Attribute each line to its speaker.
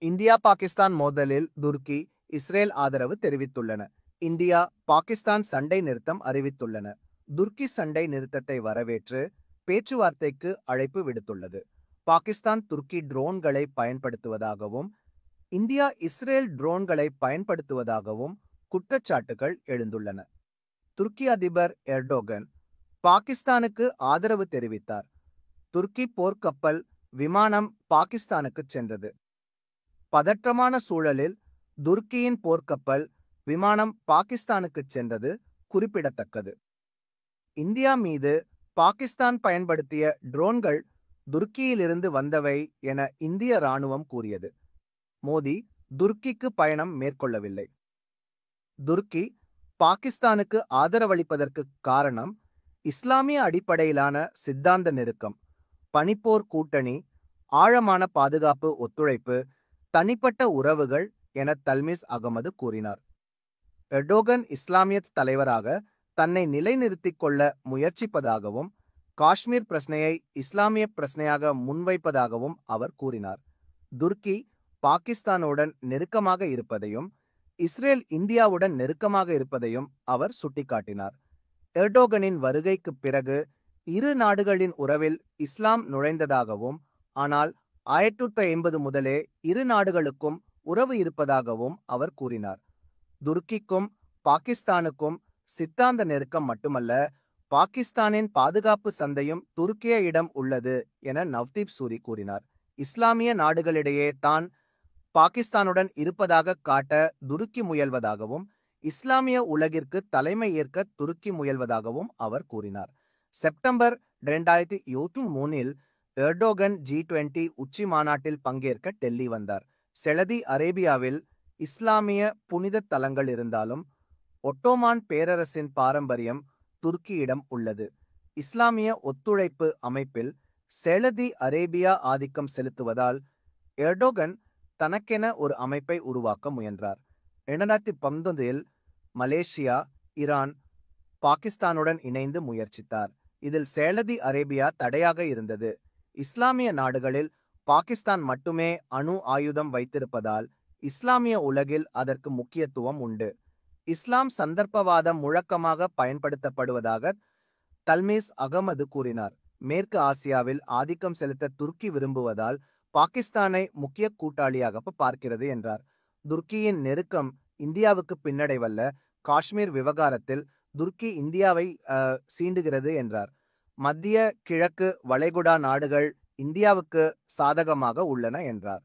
Speaker 1: India Pakistan மோதலில் துருக்கி Israel ஆதரவு தெரிவித்துள்ளன. இந்தியா பாகிஸ்தான் சண்டை நிறுத்தம் அறிவித்துள்ளன. துருக்கி சண்டை நிறுத்தத்தை வரவேற்று பேச்சுவார்த்தைக்கு அழைப்பு விடுத்துள்ளது. பாகிஸ்தான் துருக்கி ட்ரோன்களை பயன்படுத்துவதாகவும் இந்தியா இஸ்ரேல் ட்ரோன்களை பயன்படுத்துவதாகவும் குற்றச்சாட்டுகள் எழுந்துள்ளன. துருக்கி அதிபர் எர்டோகன் பாகிஸ்தானுக்கு ஆதரவு தெரிவித்தார். துருக்கி போர்க்கப்பல் விமானம் பாகிஸ்தானுக்கு சென்றது. பதற்றமான சூழலில் துருக்கியின் போர்க்கப்பல் விமானம் பாகிஸ்தானுக்கு சென்றது குறிப்பிடத்தக்கது. இந்தியா மீது பாகிஸ்தான் பயன்படுத்திய ட்ரோன்கள் துருக்கியிலிருந்து வந்தவை என இந்திய ராணுவம் கூறியது. மோடி துருக்கிக்கு பயணம் மேற்கொள்ளவில்லை. துருக்கி பாகிஸ்தானுக்கு ஆதரவளிப்பதற்கு காரணம் இஸ்லாமிய அடிப்படையிலான சித்தாந்த நெருக்கம், பனிப்போர் கூட்டணி, ஆழமான பாதுகாப்பு ஒத்துழைப்பு, தனிப்பட்ட உறவுகள் என தல்மிஸ் அகமது கூறினார். எர்டோகன் இஸ்லாமிய தலைவராக தன்னை நிலைநிறுத்திக் கொள்ள முயற்சிப்பதாகவும் காஷ்மீர் பிரச்சனையை இஸ்லாமிய பிரச்சனையாக முன்வைப்பதாகவும் அவர் கூறினார். துருக்கி பாகிஸ்தானுடன் நெருக்கமாக இருப்பதையும் இஸ்ரேல் இந்தியாவுடன் நெருக்கமாக இருப்பதையும் அவர் சுட்டிக்காட்டினார். எர்டோகனின் வருகைக்கு பிறகு இரு நாடுகளின் உறவில் இஸ்லாம் நுழைந்ததாகவும், ஆனால் 1980 முதலே இரு நாடுகளுக்கும் உறவு இருப்பதாகவும் அவர் கூறினார். துருக்கிக்கும் பாகிஸ்தானுக்கும் சித்தாந்த நெருக்கம் மட்டுமல்ல, பாகிஸ்தானின் பாதுகாப்பு சந்தையும் துருக்கியிடம் உள்ளது என நவ்தீப் சூரி கூறினார். இஸ்லாமிய நாடுகளிடையே தான் பாகிஸ்தானுடன் இருப்பதாக காட்ட துருக்கி முயல்வதாகவும், இஸ்லாமிய உலகிற்கு தலைமை ஏற்க துருக்கி முயல்வதாகவும் அவர் கூறினார். செப்டம்பர் 2023 எர்டோகன் G20 உச்சி மாநாட்டில் பங்கேற்க டெல்லி வந்தார். சவுதி அரேபியாவில் இஸ்லாமிய புனித தலங்கள் இருந்தாலும் ஒட்டோமான் பேரரசின் பாரம்பரியம் துருக்கியிடம் உள்ளது. இஸ்லாமிய ஒத்துழைப்பு அமைப்பில் சவுதி அரேபியா ஆதிக்கம் செலுத்துவதால் எர்டோகன் தனக்கென ஒரு அமைப்பை உருவாக்க முயன்றார். 2019 மலேசியா, ஈரான், பாகிஸ்தானுடன் இணைந்து முயற்சித்தார். இதில் சவுதி அரேபியா தடையாக இருந்தது. இஸ்லாமிய நாடுகளில் பாகிஸ்தான் மட்டுமே அணு ஆயுதம் வைத்திருப்பதால் இஸ்லாமிய உலகில் அதற்கு முக்கியத்துவம் உண்டு. இஸ்லாம் சந்தர்ப்பவாதம் முழக்கமாக பயன்படுத்தப்படுவதாக தல்மிஸ் அகமது கூறினார். மேற்கு ஆசியாவில் ஆதிக்கம் செலுத்த துருக்கி விரும்புவதால் பாகிஸ்தானை முக்கிய கூட்டாளியாக பார்க்கிறது என்றார். துருக்கியின் நெருக்கம் இந்தியாவுக்கு பின்னடைவல்ல, காஷ்மீர் விவகாரத்தில் துருக்கி இந்தியாவை சீண்டுகிறது என்றார். மத்திய கிழக்கு வளைகுடா நாடுகள் இந்தியாவுக்கு சாதகமாக உள்ளன என்றார்.